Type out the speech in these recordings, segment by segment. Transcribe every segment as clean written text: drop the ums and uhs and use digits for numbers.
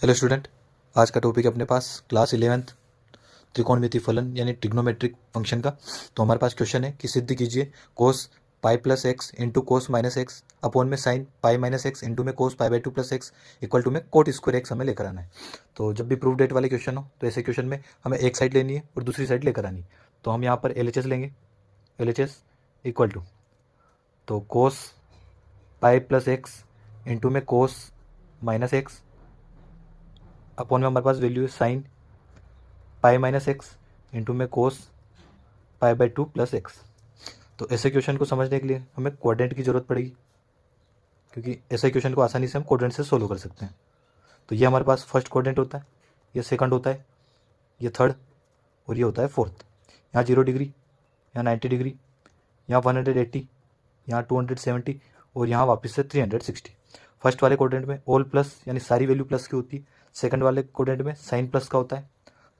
Hello student, आज का topic है अपने पास क्लास 11th त्रिकोणमिति फलन यानी ट्रिग्नोमेट्रिक फंक्शन का। तो हमारे पास क्वेश्चन है कि सिद्ध कीजिए cos pi plus x into cos minus x upon में sine pi minus x into में cos pi by two plus x equal to में कोट स्क्वायर एक्स हमें लेकर आना है। तो जब भी प्रूफ डेट वाले क्वेश्चन हो तो ऐसे क्वेश्चन में हमें एक साइड लेनी है और दूसरी साइड लेकर आनी है। तो हम यहाँ पर LHS लेंगे, LHS इक्वल टू तो cos pi plus x into में कोस माइनस एक्स अपॉन में हमारे पास वैल्यू है sine pi minus x into में cos pi by two plus x. तो ऐसे क्वेश्चन को समझने के लिए हमें क्वाड्रेंट की जरूरत पड़ेगी, क्योंकि ऐसे क्वेश्चन को आसानी से हम क्वाड्रेंट से सोल्व कर सकते हैं। तो ये हमारे पास फर्स्ट क्वाड्रेंट होता है, ये सेकंड होता है, ये थर्ड और ये होता है फोर्थ। यहाँ 0 डिग्री, यहाँ 90 डिग्री, यहाँ 180, यहाँ 270 और यहाँ वापस से 360। फर्स्ट वाले क्वाड्रेंट में ऑल प्लस यानी सारी वैल्यू प्लस की होती है, सेकंड वाले क्वाड्रेंट में साइन प्लस का होता है,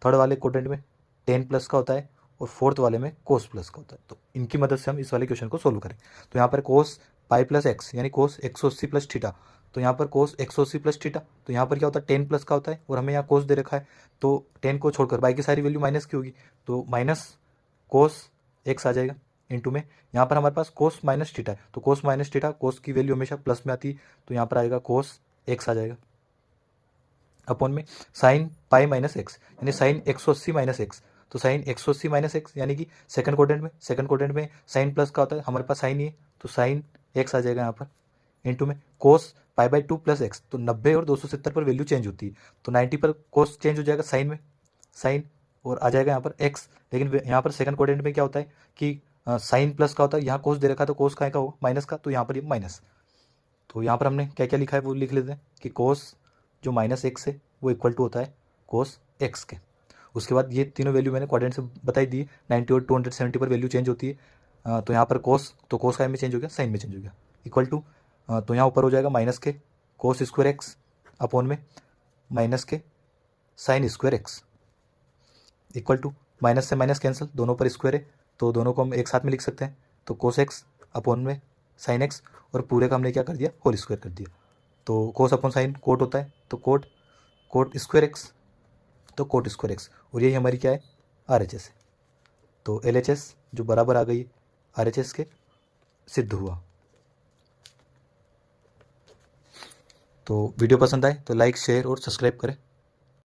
थर्ड वाले क्वाड्रेंट में टेन प्लस का होता है और फोर्थ वाले में कोस प्लस का होता है। तो इनकी मदद से हम इस वाले क्वेश्चन को सोल्व करें। तो यहाँ पर कोस पाई प्लस एक्स यानी कोस 180 प्लस थीटा, तो यहाँ पर कोस 180 प्लस थीटा, तो यहाँ पर क्या होता है 10 प्लस का होता है और हमें यहाँ कोस दे रखा है, तो 10 को छोड़कर बाकी सारी वैल्यू माइनस की होगी, तो माइनस कोस एक्स आ जाएगा इंटू में यहाँ पर हमारे पास कोस माइनस थीटा है, तो कोस माइनस थीटा, कोस की वैल्यू हमेशा प्लस में आती है, तो यहाँ पर आएगा कोस एक्स आ जाएगा अपॉन में साइन पाई माइनस एक्स यानी साइन 180 माइनस एक्स, तो साइन 180 माइनस एक्स यानी कि सेकंड क्वाड्रेंट में साइन प्लस का होता है, हमारे पास साइन ही है तो साइन एक्स आ जाएगा यहाँ पर इंटू में cos pi by two plus x. तो 90 और 270 पर वैल्यू चेंज होती है, तो 90 पर कोस चेंज हो जाएगा साइन में, साइन और आ जाएगा यहाँ पर एक्स। लेकिन यहाँ पर सेकंड क्वाड्रेंट में क्या होता है कि साइन प्लस का होता है, यहाँ कोस दे रखा है तो कोस का होगा माइनस का, तो यहाँ पर ये माइनस। तो यहाँ पर हमने क्या क्या लिखा है वो लिख लेते हैं कि कोस जो माइनस एक्स है वो इक्वल टू होता है कोस एक्स के। उसके बाद ये तीनों वैल्यू मैंने क्वाड्रेंट से बताई दी, 90 और 270 पर वैल्यू चेंज होती है। तो यहाँ पर कोस, तो कोस का में चेंज हो गया, साइन में चेंज हो गया, इक्वल टू तो यहाँ ऊपर हो जाएगा माइनस के कोस स्क्वायर एक्स अपॉन में माइनस के sine square x equal to minus से माइनस कैंसिल, दोनों पर स्क्वायर है तो दोनों को हम एक साथ में लिख सकते हैं, तो कोस एक्स अपॉन में साइन एक्स और पूरे का हमने क्या कर दिया होल स्क्वायर कर दिया। तो कोस अपॉन साइन कोट होता है, तो कोट कोट स्क्वायर एक्स, तो कोट स्क्वायर एक्स और यही हमारी क्या है RHS है। तो LHS जो बराबर आ गई RHS के सिद्ध हुआ। तो वीडियो पसंद आए तो लाइक शेयर और सब्सक्राइब करें।